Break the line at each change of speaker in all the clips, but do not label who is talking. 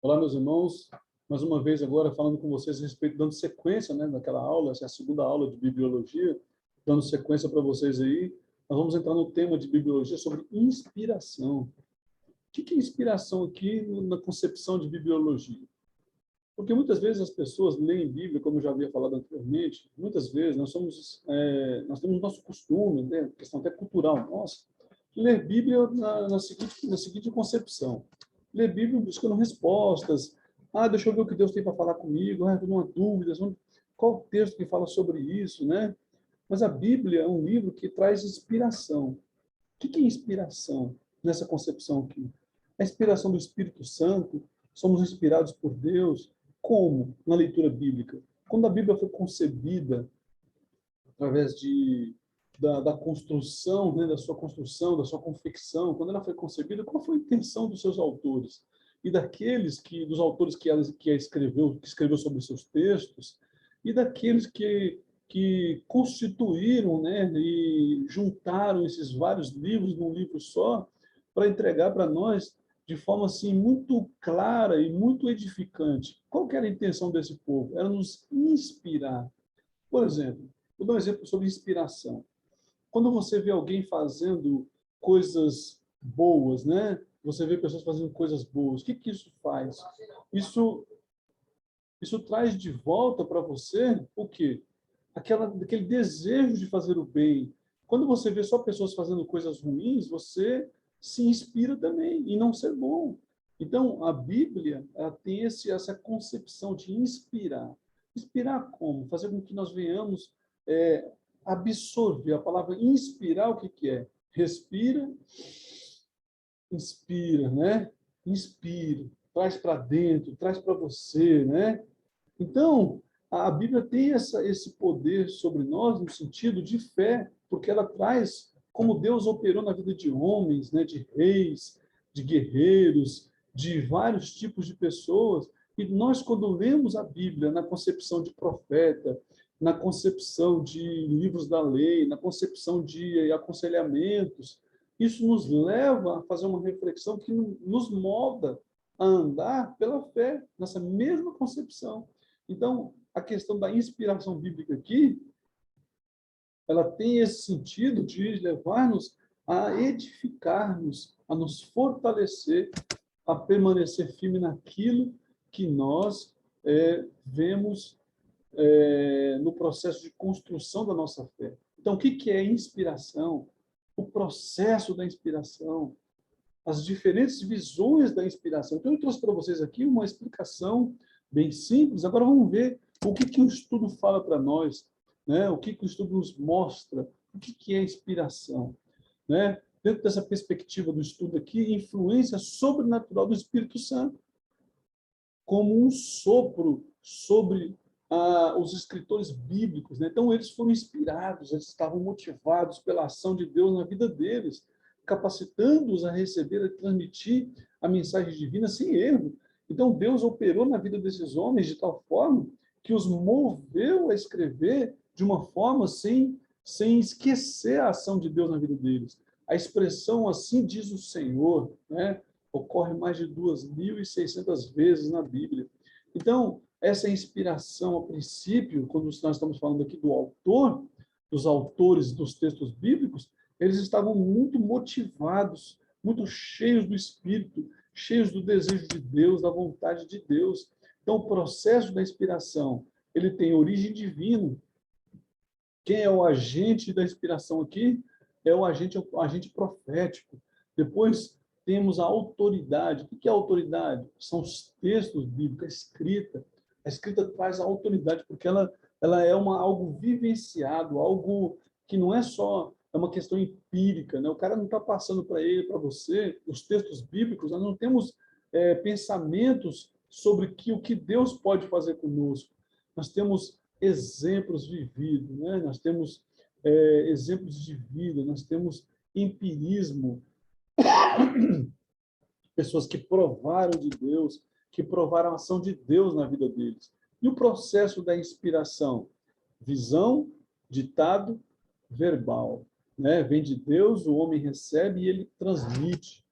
Olá, meus irmãos. Mais uma vez agora falando com vocês a respeito, dando sequência, né, naquela aula, essa é a segunda aula de bibliologia, dando sequência para vocês aí. Nós vamos entrar no tema de bibliologia sobre inspiração. O que é inspiração aqui na concepção de bibliologia? Porque muitas vezes as pessoas leem Bíblia, como eu já havia falado anteriormente, muitas vezes nós temos nosso costume, né, questão até cultural nossa, de ler Bíblia na seguinte concepção. Ler Bíblia buscando respostas. Deixa eu ver o que Deus tem para falar comigo. Estou numa dúvida. Qual o texto que fala sobre isso, né? Mas a Bíblia é um livro que traz inspiração. O que é inspiração nessa concepção aqui? A inspiração do Espírito Santo, somos inspirados por Deus. Como? Na leitura bíblica. Quando a Bíblia foi concebida, através da construção, né, da sua construção, da sua confecção, quando ela foi concebida, qual foi a intenção dos seus autores? E dos autores que escreveu sobre seus textos, e daqueles que constituíram, né, e juntaram esses vários livros num livro só, para entregar para nós de forma assim muito clara e muito edificante. Qual que era a intenção desse povo? Era nos inspirar. Por exemplo, vou dar um exemplo sobre inspiração. Quando você vê alguém fazendo coisas boas, né? Você vê pessoas fazendo coisas boas. O que isso faz? Isso, isso traz de volta para você o quê? Aquele desejo de fazer o bem. Quando você vê só pessoas fazendo coisas ruins, você se inspira também em não ser bom. Então, a Bíblia ela tem essa concepção de inspirar. Inspirar como? Fazer com que nós venhamos absorver. A palavra inspirar, o que é? Respira, inspira, né? Inspira, traz para dentro, traz para você, né? Então, a Bíblia tem esse poder sobre nós no sentido de fé, porque ela traz como Deus operou na vida de homens, né, de reis, de guerreiros, de vários tipos de pessoas. E nós, quando lemos a Bíblia na concepção de profeta, na concepção de livros da lei, na concepção de aconselhamentos, isso nos leva a fazer uma reflexão que nos molda a andar pela fé, nessa mesma concepção. Então, a questão da inspiração bíblica aqui, ela tem esse sentido de levar-nos a edificar-nos, a nos fortalecer, a permanecer firme naquilo que nós vemos no processo de construção da nossa fé. Então, o que é inspiração? O processo da inspiração, as diferentes visões da inspiração. Então, eu trouxe para vocês aqui uma explicação bem simples. Agora, vamos ver o que o estudo fala para nós, né? O que o estudo nos mostra, o que é inspiração. Né? Dentro dessa perspectiva do estudo aqui, influência sobrenatural do Espírito Santo, como um sopro sobre os escritores bíblicos. Né? Então, eles foram inspirados, eles estavam motivados pela ação de Deus na vida deles, capacitando-os a receber e transmitir a mensagem divina sem erro. Então, Deus operou na vida desses homens de tal forma que os moveu a escrever de uma forma sem esquecer a ação de Deus na vida deles. A expressão "assim diz o Senhor", né, ocorre mais de 2.600 vezes na Bíblia. Então, essa inspiração, a princípio, quando nós estamos falando aqui do autor, dos autores dos textos bíblicos, eles estavam muito motivados, muito cheios do Espírito, cheios do desejo de Deus, da vontade de Deus. Então, o processo da inspiração, ele tem origem divina. Quem é o agente da inspiração aqui? É o agente profético. Depois, temos a autoridade. O que é a autoridade? São os textos bíblicos, a escrita. A escrita traz a autoridade, porque ela é algo vivenciado, algo que não é só uma questão empírica, né? O cara não está passando para ele, para você, os textos bíblicos, nós não temos pensamentos sobre o que Deus pode fazer conosco. Nós temos exemplos vividos, né? Nós temos exemplos de vida, nós temos empirismo, pessoas que provaram de Deus, que provaram a ação de Deus na vida deles. E o processo da inspiração? Visão, ditado, verbal. Né? Vem de Deus, o homem recebe e ele transmite.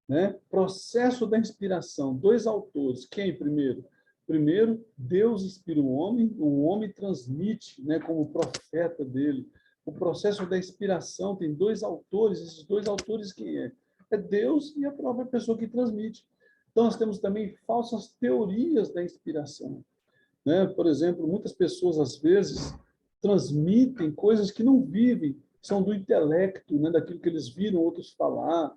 né? Processo da inspiração, dois autores. Quem primeiro? Primeiro, Deus inspira o homem transmite, né, como profeta dele. O processo da inspiração tem dois autores, esses dois autores quem é? É Deus e a própria pessoa que transmite. Então, nós temos também falsas teorias da inspiração, né? Por exemplo, muitas pessoas, às vezes, transmitem coisas que não vivem, são do intelecto, né? Daquilo que eles viram outros falar,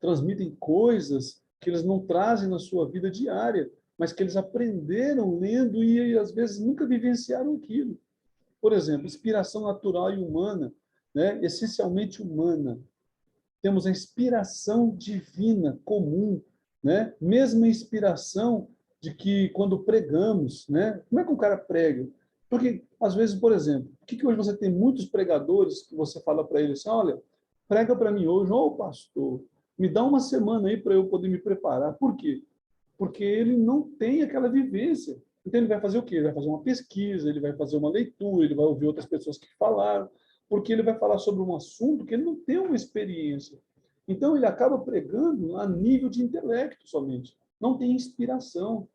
transmitem coisas que eles não trazem na sua vida diária, mas que eles aprenderam lendo e, às vezes, nunca vivenciaram aquilo. Por exemplo, inspiração natural e humana, né? Essencialmente humana. Temos a inspiração divina comum, né? Mesma inspiração de que quando pregamos, né? Como é que um cara prega? Porque às vezes, por exemplo, por que hoje você tem muitos pregadores que você fala para eles assim, olha, prega para mim hoje, ô pastor, me dá uma semana aí para eu poder me preparar. Por quê? Porque ele não tem aquela vivência. Então ele vai fazer o quê? Ele vai fazer uma pesquisa, ele vai fazer uma leitura, ele vai ouvir outras pessoas que falaram, porque ele vai falar sobre um assunto que ele não tem uma experiência. Então ele acaba pregando a nível de intelecto somente. Não tem inspiração.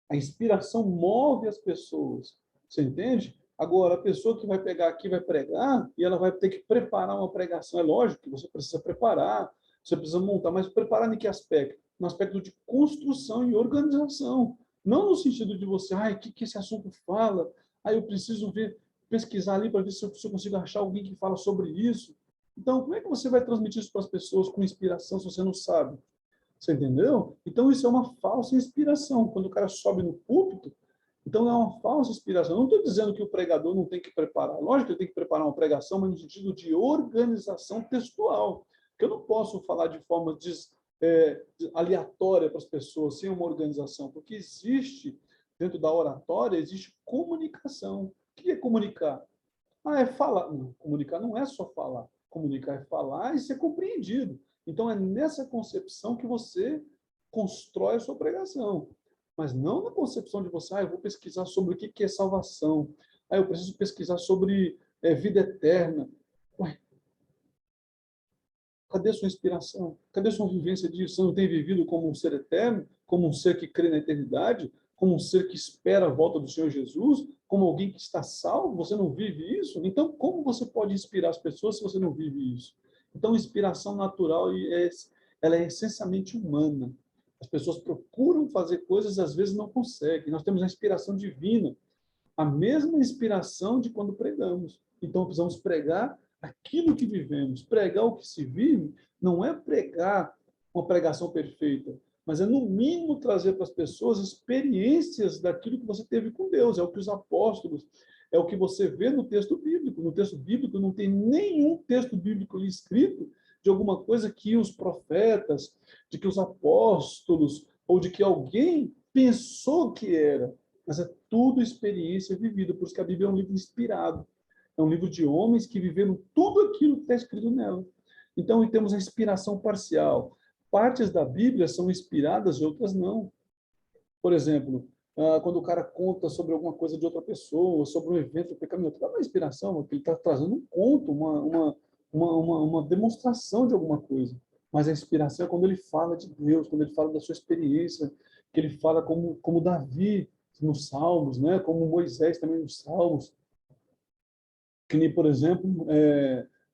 A inspiração move as pessoas. Você entende? Agora, a pessoa que vai pegar aqui vai pregar, e ela vai ter que preparar uma pregação. É lógico que você precisa preparar, você precisa montar, mas preparar em que aspecto? No aspecto de construção e organização. Não no sentido de você, ai, o que esse assunto fala? Aí eu preciso ver, pesquisar ali para ver se eu consigo achar alguém que fala sobre isso. Então, como é que você vai transmitir isso para as pessoas com inspiração se você não sabe? Você entendeu? Então, isso é uma falsa inspiração. Quando o cara sobe no púlpito, então é uma falsa inspiração. Eu não estou dizendo que o pregador não tem que preparar. Lógico que ele tem que preparar uma pregação, mas no sentido de organização textual. Que eu não posso falar de forma aleatória para as pessoas, sem uma organização, porque existe, dentro da oratória, existe comunicação. O que é comunicar? Ah, é falar. Não, comunicar não é só falar. Comunicar é falar e ser compreendido. Então, é nessa concepção que você constrói a sua pregação. Mas não na concepção de você, eu vou pesquisar sobre o que é salvação. Eu preciso pesquisar sobre vida eterna. Ué, cadê sua inspiração? Cadê sua vivência disso? Você não tem vivido como um ser eterno, como um ser que crê na eternidade, como um ser que espera a volta do Senhor Jesus, como alguém que está salvo? Você não vive isso? Então, como você pode inspirar as pessoas se você não vive isso? Então, inspiração natural ela é essencialmente humana. As pessoas procuram fazer coisas e às vezes não conseguem. Nós temos a inspiração divina, a mesma inspiração de quando pregamos. Então, precisamos pregar aquilo que vivemos. Pregar o que se vive não é pregar uma pregação perfeita, mas é, no mínimo, trazer para as pessoas experiências daquilo que você teve com Deus. É o que os apóstolos, é o que você vê no texto bíblico. No texto bíblico não tem nenhum texto bíblico ali escrito de alguma coisa que os profetas, de que os apóstolos, ou de que alguém pensou que era, mas é tudo experiência vivida. Por isso que a Bíblia é um livro inspirado. É um livro de homens que viveram tudo aquilo que está escrito nela. Então, temos a inspiração parcial. Partes da Bíblia são inspiradas e outras não. Por exemplo, quando o cara conta sobre alguma coisa de outra pessoa, sobre um evento pecaminoso, dá uma inspiração, porque ele está trazendo um conto, uma demonstração de alguma coisa. Mas a inspiração é quando ele fala de Deus, quando ele fala da sua experiência, que ele fala como Davi nos Salmos, né? Como Moisés também nos Salmos. Que nem, por exemplo,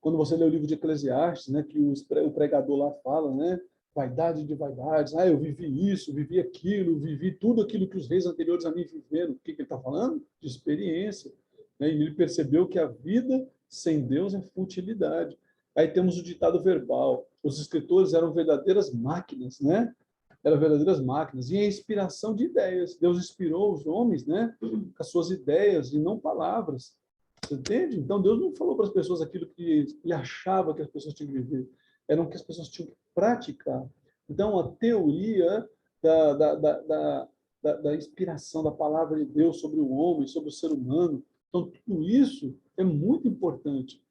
quando você lê o livro de Eclesiastes, né, que o pregador lá fala, né, vaidade de vaidades, eu vivi isso, vivi aquilo, vivi tudo aquilo que os reis anteriores a mim viveram. O que ele está falando? De experiência. Né? E ele percebeu que a vida sem Deus é futilidade. Aí temos o ditado verbal. Os escritores eram verdadeiras máquinas, né? Eram verdadeiras máquinas. E a inspiração de ideias. Deus inspirou os homens, né, com as suas ideias e não palavras. Você entende? Então, Deus não falou para as pessoas aquilo que ele achava que as pessoas tinham que viver. Era o que as pessoas tinham que praticar. Então, a teoria da inspiração da palavra de Deus sobre o homem, sobre o ser humano, então, tudo isso é muito importante.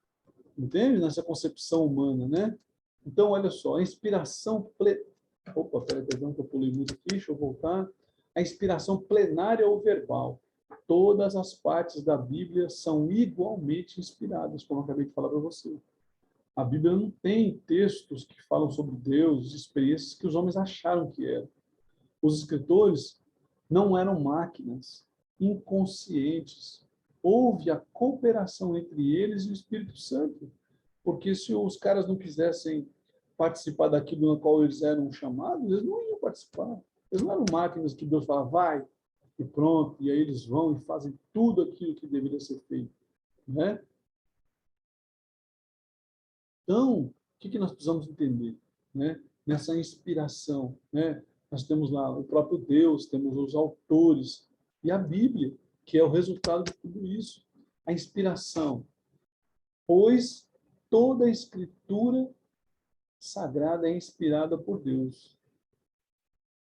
Entende? Nessa concepção humana, né? Então, olha só, a inspiração... Opa, perdão que eu pulei muito aqui, deixa eu voltar. A inspiração plenária ou verbal. Todas as partes da Bíblia são igualmente inspiradas, como eu acabei de falar para você. A Bíblia não tem textos que falam sobre Deus, experiências que os homens acharam que eram. Os escritores não eram máquinas inconscientes. Houve a cooperação entre eles e o Espírito Santo. Porque se os caras não quisessem participar daquilo na qual eles eram chamados, eles não iam participar. Eles não eram máquinas que Deus fala, vai, e pronto, e aí eles vão e fazem tudo aquilo que deveria ser feito, né? Então, o que nós precisamos entender, né? Nessa inspiração, né? Nós temos lá o próprio Deus, temos os autores e a Bíblia, que é o resultado de tudo isso. A inspiração, pois toda a Escritura sagrada é inspirada por Deus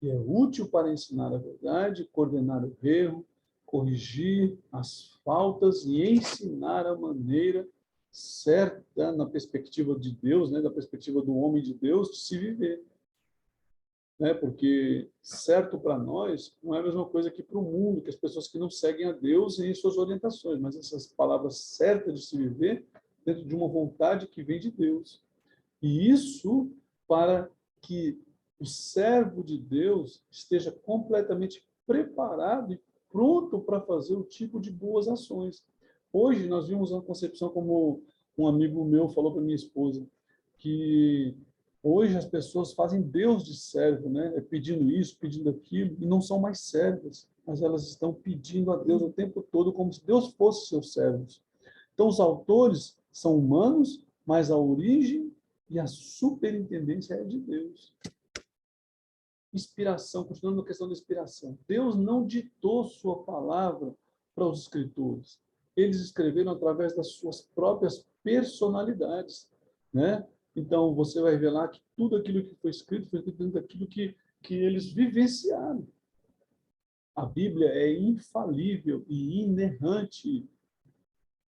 e é útil para ensinar a verdade, coordenar o erro, corrigir as faltas e ensinar a maneira certa, na perspectiva de Deus, né, da perspectiva do homem de Deus, de se viver. Né? Porque certo para nós não é a mesma coisa que para o mundo, que as pessoas que não seguem a Deus em suas orientações, mas essas palavras certas de se viver dentro de uma vontade que vem de Deus. E isso para que o servo de Deus esteja completamente preparado e pronto para fazer o tipo de boas ações. Hoje nós vimos uma concepção, como um amigo meu falou para minha esposa, que hoje as pessoas fazem Deus de servo, né? Pedindo isso, pedindo aquilo, e não são mais servas, mas elas estão pedindo a Deus o tempo todo como se Deus fosse seus servos. Então os autores são humanos, mas a origem e a superintendência é de Deus. Inspiração, continuando na questão da inspiração. Deus não ditou sua palavra para os escritores. Eles escreveram através das suas próprias personalidades, né? Então, você vai ver lá que tudo aquilo que foi escrito dentro daquilo que eles vivenciaram. A Bíblia é infalível e inerrante.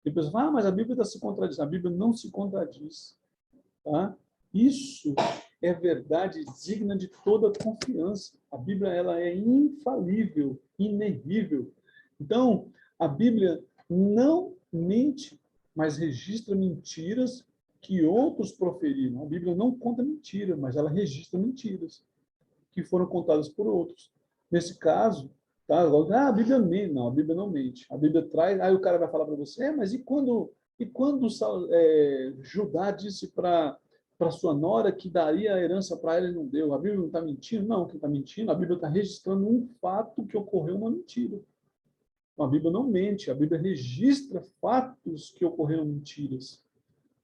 E a pessoa fala, mas a Bíblia está se contradizendo. A Bíblia não se contradiz. Tá? Isso é verdade digna de toda confiança. A Bíblia ela é infalível, inerrível. Então, a Bíblia não mente, mas registra mentiras que outros proferiram. A Bíblia não conta mentira, mas ela registra mentiras que foram contadas por outros. Nesse caso, tá? A Bíblia mente. Não, a Bíblia não mente. A Bíblia traz... Aí o cara vai falar para você, mas e quando Judá disse para sua nora que daria a herança para ela e não deu? A Bíblia não está mentindo? Não, quem está mentindo, a Bíblia está registrando um fato que ocorreu uma mentira. Então, a Bíblia não mente, a Bíblia registra fatos que ocorreram mentiras.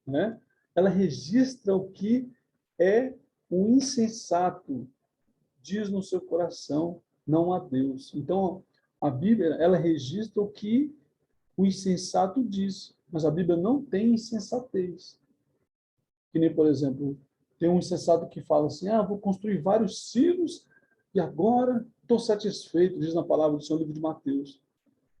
Né? Ela registra o que é o insensato, diz no seu coração, não a Deus. Então, a Bíblia, ela registra o que o insensato diz, mas a Bíblia não tem insensatez. Que nem, por exemplo, tem um insensato que fala assim, vou construir vários silos e agora estou satisfeito, diz na palavra do Senhor, livro de Mateus.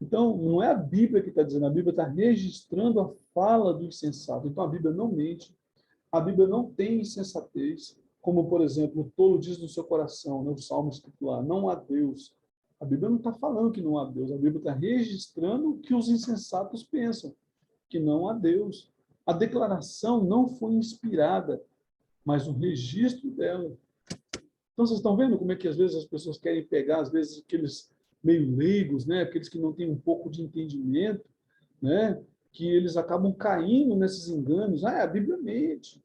Então, não é a Bíblia que está dizendo, a Bíblia está registrando a fala do insensato. Então, a Bíblia não mente, a Bíblia não tem insensatez, como, por exemplo, o tolo diz no seu coração, né, o Salmo escrito lá, não há Deus. A Bíblia não está falando que não há Deus, a Bíblia está registrando o que os insensatos pensam, que não há Deus. A declaração não foi inspirada, mas o registro dela. Então, vocês estão vendo como é que, às vezes, as pessoas querem pegar, às vezes, aqueles meio leigos, né? Aqueles que não têm um pouco de entendimento, né? Que eles acabam caindo nesses enganos. A Bíblia mente.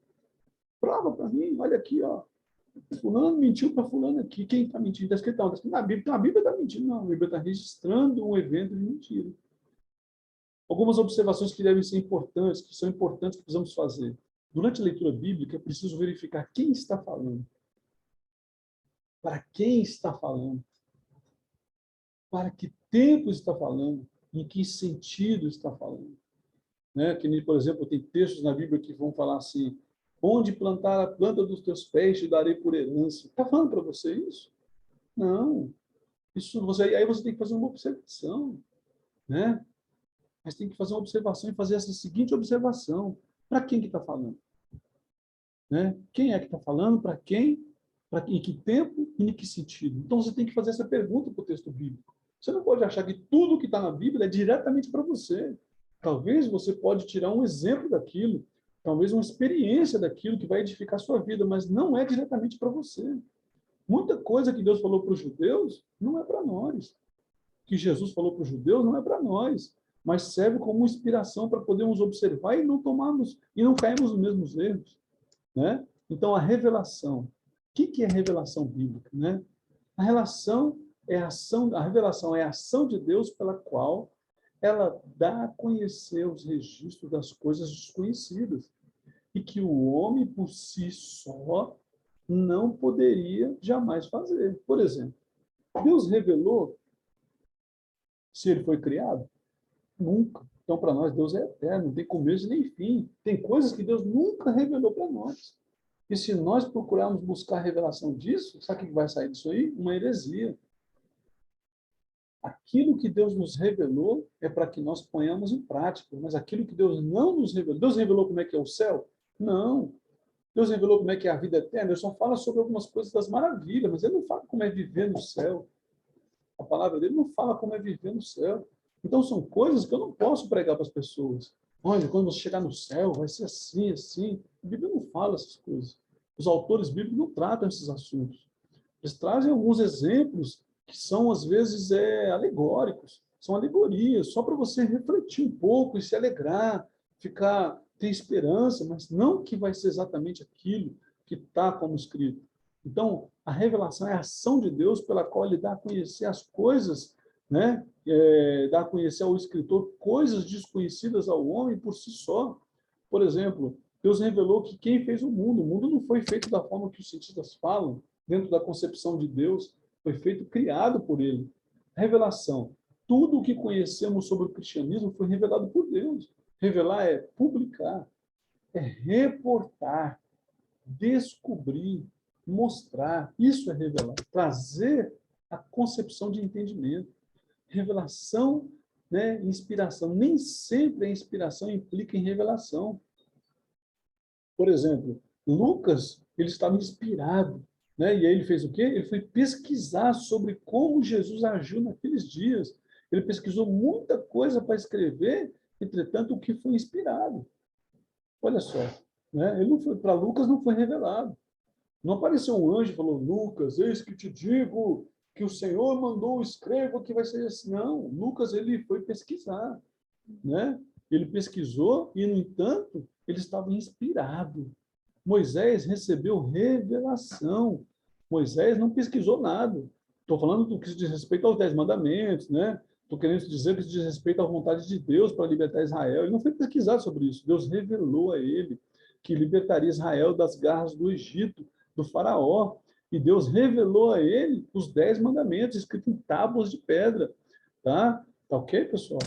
Prova para mim, olha aqui, ó. Fulano mentiu para fulano aqui. Quem está mentindo? Está escrito, não, está escrito na Bíblia. Então, a Bíblia está mentindo. Não, a Bíblia está registrando um evento de mentira. Algumas observações que devem ser importantes, que são importantes que precisamos fazer. Durante a leitura bíblica, é preciso verificar quem está falando. Para quem está falando? Para que tempo está falando? Em que sentido está falando? Né? Que nem, por exemplo, tem textos na Bíblia que vão falar assim, onde plantar a planta dos teus pés te darei por herança. Está falando para você isso? Não. Aí você tem que fazer uma observação. Né? Mas tem que fazer uma observação e fazer essa seguinte observação. Para quem que está falando? Né? Quem é que está falando? Para quem? Em que tempo e em que sentido? Então, você tem que fazer essa pergunta para o texto bíblico. Você não pode achar que tudo que está na Bíblia é diretamente para você. Talvez você pode tirar um exemplo daquilo. talvez uma experiência daquilo que vai edificar a sua vida, mas não é diretamente para você. Muita coisa que Deus falou para os judeus não é para nós. Que Jesus falou para os judeus não é para nós, mas serve como inspiração para podermos observar e não tomarmos e não cairmos nos mesmos erros, né? Então a revelação, o que é revelação bíblica, né? A revelação é a ação de Deus pela qual ela dá a conhecer os registros das coisas desconhecidas e que o homem por si só não poderia jamais fazer. Por exemplo, Deus revelou se ele foi criado? Nunca. Então, para nós, Deus é eterno, não tem começo nem fim. Tem coisas que Deus nunca revelou para nós. E se nós procurarmos buscar a revelação disso, sabe o que vai sair disso aí? Uma heresia. Aquilo que Deus nos revelou é para que nós ponhamos em prática, mas aquilo que Deus não nos revelou, Deus revelou como é que é o céu? Não. Deus revelou como é que é a vida eterna? Ele só fala sobre algumas coisas das maravilhas, mas ele não fala como é viver no céu. A palavra dele não fala como é viver no céu. Então, são coisas que eu não posso pregar para as pessoas. Olha, quando você chegar no céu, vai ser assim, assim. A Bíblia não fala essas coisas. Os autores bíblicos não tratam esses assuntos. Eles trazem alguns exemplos que são, às vezes, alegóricos. São alegorias, só para você refletir um pouco e se alegrar, ter esperança, mas não que vai ser exatamente aquilo que está como escrito. Então, a revelação é a ação de Deus pela qual ele dá a conhecer as coisas, né? Dá a conhecer ao escritor coisas desconhecidas ao homem por si só. Por exemplo, Deus revelou que quem fez o mundo não foi feito da forma que os cientistas falam, dentro da concepção de Deus, foi feito, criado por ele. Revelação. Tudo o que conhecemos sobre o cristianismo foi revelado por Deus. Revelar é publicar, é reportar, descobrir, mostrar. Isso é revelar. Trazer a concepção de entendimento. Revelação, né, inspiração. Nem sempre a inspiração implica em revelação. Por exemplo, Lucas, ele estava inspirado, né? E aí ele fez o quê? Ele foi pesquisar sobre como Jesus agiu naqueles dias. Ele pesquisou muita coisa para escrever, entretanto, o que foi inspirado. Olha só, né? Ele não foi para Lucas, não foi revelado. Não apareceu um anjo e falou: Lucas, eis que te digo que o Senhor mandou, escreva que vai ser assim. Não, Lucas ele foi pesquisar, né? Ele pesquisou e, no entanto, ele estava inspirado. Moisés recebeu revelação. Moisés não pesquisou nada. Estou falando do que diz respeito aos 10 mandamentos, né? Estou querendo dizer que diz respeito à vontade de Deus para libertar Israel. Ele não foi pesquisar sobre isso. Deus revelou a ele que libertaria Israel das garras do Egito, do faraó. E Deus revelou a ele os 10 mandamentos escritos em tábuas de pedra. Tá? Tá ok, pessoal?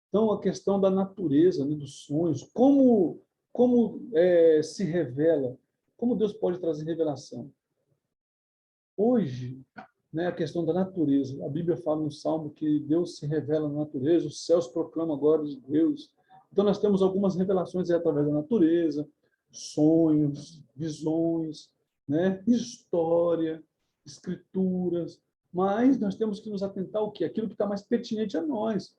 Então, a questão da natureza, né, dos sonhos, como se revela, como Deus pode trazer revelação. Hoje, né, a questão da natureza, a Bíblia fala no Salmo que Deus se revela na natureza, os céus proclamam a glória de Deus. Então, nós temos algumas revelações através da natureza, sonhos, visões, né, história, escrituras, mas nós temos que nos atentar ao quê? Aquilo que está mais pertinente a nós.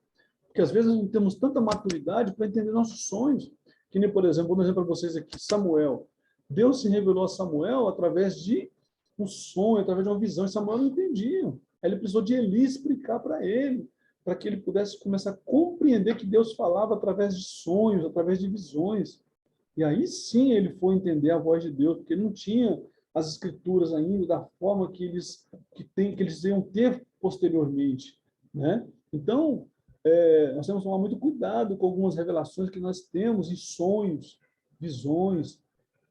Porque às vezes não temos tanta maturidade para entender nossos sonhos. Que nem, por exemplo, vou dizer para vocês aqui, Samuel. Deus se revelou a Samuel através de um sonho, através de uma visão, e Samuel não entendia. Aí ele precisou de Eli explicar para ele, para que ele pudesse começar a compreender que Deus falava através de sonhos, através de visões. E aí sim ele foi entender a voz de Deus, porque ele não tinha as escrituras ainda da forma que eles iam ter posteriormente, né? Então, nós temos que tomar muito cuidado com algumas revelações que nós temos em sonhos, visões,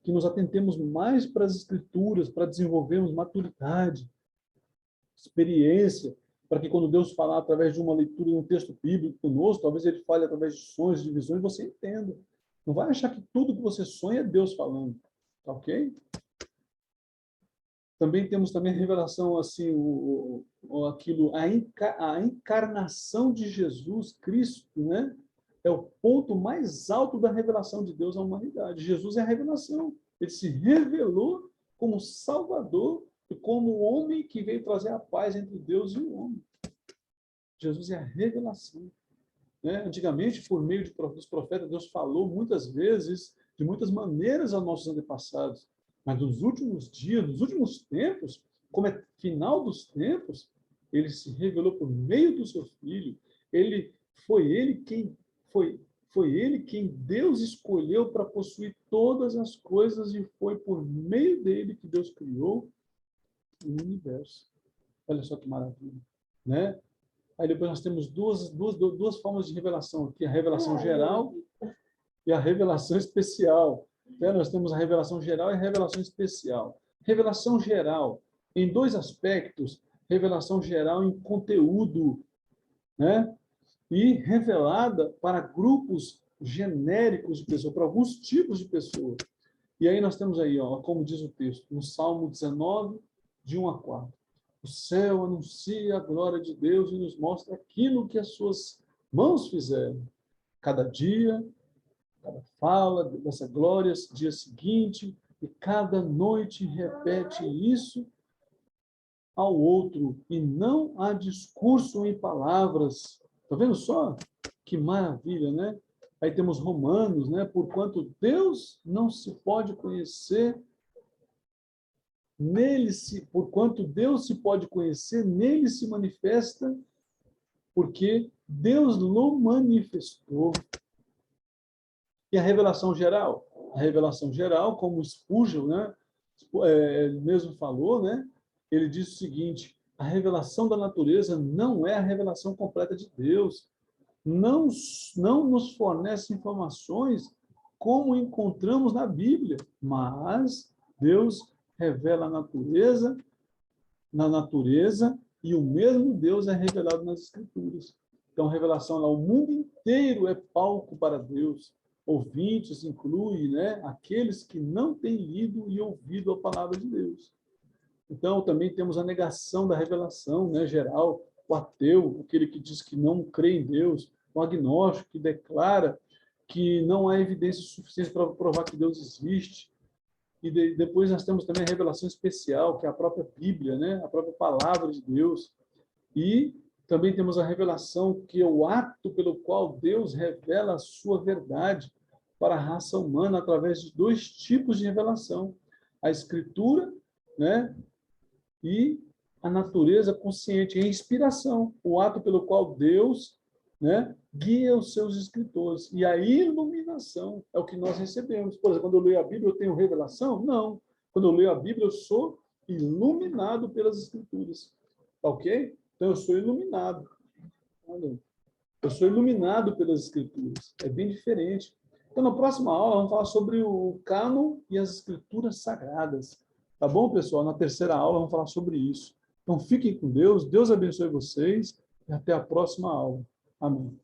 que nos atentemos mais para as escrituras, para desenvolvermos maturidade, experiência, para que quando Deus falar através de uma leitura de um texto bíblico conosco, talvez ele fale através de sonhos, de visões, você entenda. Não vai achar que tudo que você sonha é Deus falando, tá ok? Também temos também a revelação, assim, a encarnação de Jesus Cristo, né? É o ponto mais alto da revelação de Deus à humanidade. Jesus é a revelação. Ele se revelou como Salvador e como o homem que veio trazer a paz entre Deus e o homem. Jesus é a revelação. né? Antigamente, por meio dos profetas, Deus falou muitas vezes, de muitas maneiras aos nossos antepassados. Mas nos últimos dias, nos últimos tempos, como é final dos tempos, ele se revelou por meio do seu Filho. Ele foi ele quem foi ele quem Deus escolheu para possuir todas as coisas e foi por meio dele que Deus criou o universo. Olha só que maravilha, né? Aí depois nós temos duas formas de revelação aqui, a revelação geral e a revelação especial. Né? Nós temos a revelação geral e a revelação especial. Revelação geral, em dois aspectos, revelação geral em conteúdo, né? E revelada para grupos genéricos de pessoas, para alguns tipos de pessoas. E aí nós temos aí, ó, como diz o texto, no Salmo 19, de 1 a 4. O céu anuncia a glória de Deus e nos mostra aquilo que as suas mãos fizeram. Cada dia, cada fala dessa glória, dia seguinte, e cada noite repete isso ao outro, e não há discurso em palavras. Está vendo só? Que maravilha, né? Aí temos Romanos, né? Porquanto Deus não se pode conhecer, porquanto Deus se pode conhecer, nele se manifesta, porque Deus não manifestou. E a revelação geral? A revelação geral, como Spurgeon, né? Mesmo falou, né? Ele diz o seguinte: a revelação da natureza não é a revelação completa de Deus. Não nos fornece informações como encontramos na Bíblia, mas Deus revela na natureza, e o mesmo Deus é revelado nas Escrituras. Então, a revelação lá, o mundo inteiro é palco para Deus. Ouvintes inclui, né, aqueles que não têm lido e ouvido a palavra de Deus. Então, também temos a negação da revelação, né, geral, o ateu, aquele que diz que não crê em Deus, o agnóstico, que declara que não há evidência suficiente para provar que Deus existe. E depois nós temos também a revelação especial, que é a própria Bíblia, né, a própria palavra de Deus. E também temos a revelação, que é o ato pelo qual Deus revela a sua verdade para a raça humana através de dois tipos de revelação: a Escritura, né, e a natureza consciente, a inspiração, o ato pelo qual Deus, né, guia os seus escritores. E a iluminação é o que nós recebemos. Por exemplo, quando eu leio a Bíblia, eu tenho revelação? Não. Quando eu leio a Bíblia, eu sou iluminado pelas Escrituras. Ok? Então, eu sou iluminado. Eu sou iluminado pelas Escrituras. É bem diferente. Então, na próxima aula, vamos falar sobre o cânon e as Escrituras Sagradas. Tá bom, pessoal? Na terceira aula, vamos falar sobre isso. Então, fiquem com Deus. Deus abençoe vocês. E até a próxima aula. Amém.